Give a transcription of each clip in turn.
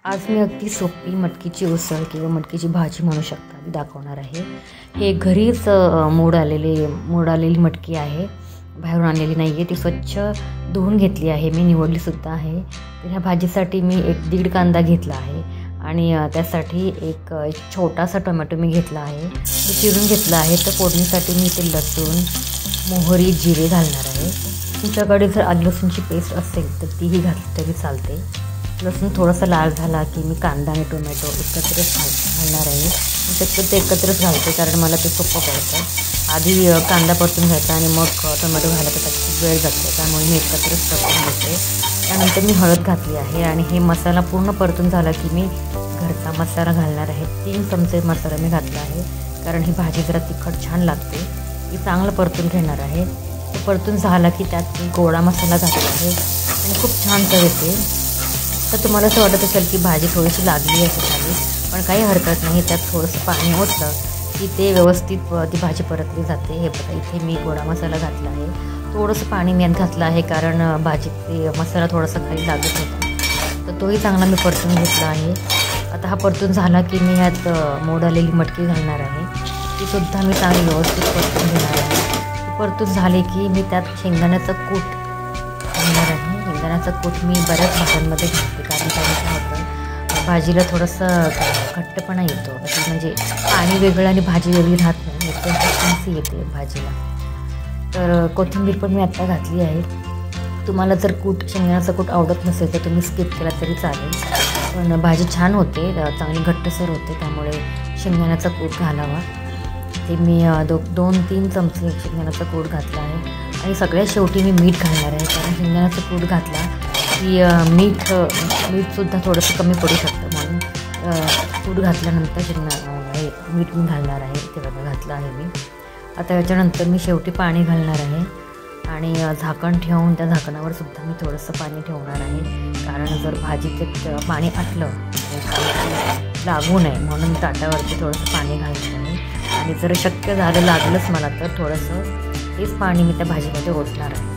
आज मी अगदी सोपी मटकीची उसळ किंवा मटकीची भाजी म्हणू शकता मी दाखवणार आहे। हे घरीच मोड आलेली मटकी आहे, बाहेरून आणलेली नाही आहे। ती स्वच्छ धुवून घेतली आहे, मी निवडलीसुद्धा आहे। तर ह्या भाजीसाठी मी 1-1.5 कांदा घेतला आहे आणि त्यासाठी एक छोटासा टोमॅटो मी घेतला आहे, तो चिरून घेतला आहे। तर फोडणीसाठी मी ते लसूण, मोहरी, जिरे घालणार आहे। तुमच्याकडे जर आलं लसूणची पेस्ट असेल तर तीही घातली तरी चालते। लसूण थोडासा लाल झाला की मी कांदा आणि टोमॅटो एकत्रच घालणार आहे। मी शक्यतो एकत्रच घालते कारण मला ते सोपं पडतं। आधी कांदा परतून घ्यायचा आणि मग टोमॅटो घालायचा, त्यात खूप वेळ जातो, त्यामुळे मी एकत्रच परतून घेते। त्यानंतर मी हळद घातली आहे आणि हे मसाला पूर्ण परतून झाला की मी घरचा मसाला घालणार आहे। 3 चमचे मसाला मी घातला आहे कारण ही भाजी जरा तिखट छान लागते। मी चांगलं परतून घेणार आहे। तो परतून झाला की त्यात मी गोडा मसाला घातला आहे आणि खूप छान चव येते। तर तुम्हाला असं वाटत असेल की भाजी थोडीशी लागली असं झाली, पण काही हरकत नाही। त्यात थोडंसं पाणी ओतलं की ते व्यवस्थित ती भाजी परतली जाते। हे बघा, इथे मी गोडा मसाला घातला आहे, थोडंसं पाणी मी यात घातलं आहे कारण भाजीत ते मसाला थोडासा खाली लागत होता, तर तोही चांगला मी परतून घेतला आहे। आता हा परतून झाला की मी ह्यात मोड आलेली मटकी घालणार आहे, तीसुद्धा मी चांगली व्यवस्थित परतून घेणार आहे। परतून झाले की मी त्यात शेंगदाण्याचं कूट घालणार आहे। शेंगदाण्याचं कूट मी बऱ्याच भाज्यांमध्ये घालते कारण त्याने काय होतं, भाजीला थोडंसं घट्टपणा येतो, म्हणजे पाणी वेगळं आणि भाजी वेगळी राहत नाही, एकदम कन्सिस्टन्सी येते भाजीला। तर कोथिंबीर पण मी आत्ता घातली आहे। तुम्हाला जर शेंगदाण्याचं कूट आवडत नसेल तर तुम्ही स्किप केला तरी चालेल, पण भाजी छान होते, चांगली घट्टसर होते, त्यामुळे शेंगदाण्याचा कूट घालावा। ते मी 2-3 चमचे शेंगदाण्याचा कूट घातला आहे आणि सगळ्यात शेवटी मी मीठ घालणार आहे कारण शेंगदाण्याचा कूट घातला की मीठसुद्धा थोडंसं कमी पडू शकतं, म्हणून कूट घातल्यानंतर मीठ मी घालणार आहे। ते बघा घातलं आहे मी। आता याच्यानंतर मी शेवटी पाणी घालणार आहे आणि झाकण ठेवून त्या झाकणावर सुद्धा मी थोडंसं पाणी ठेवणार आहे कारण जर भाजीचे पाणी आटलं लागू नये म्हणून ताटावरती थोडंसं पाणी घालणार आहे। आणि जर शक्य झालं लागलंच मला तर थोडंसं तेच पाणी मी त्या भाजीमध्ये ओतणार आहे।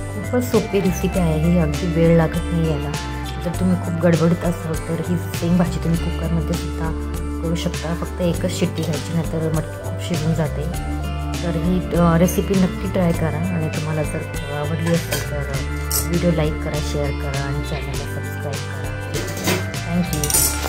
खूपच सोपी रेसिपी आहे ही, अगदी वेळ लागत नाही याला। जर तुम्ही खूप गडबडीत असाल तर ही सेम भाजी तुम्ही कुकरमध्ये सुद्धा करू शकता, फक्त एकच शिट्टी घ्यायची, नाहीतर मटकी खूप शिजून जाते। तर ही रेसिपी नक्की ट्राय करा आणि तुम्हाला जर आवडली असेल तर व्हिडिओ लाईक करा, शेअर करा आणि चॅनलला सबस्क्राईब करा। थँक्यू।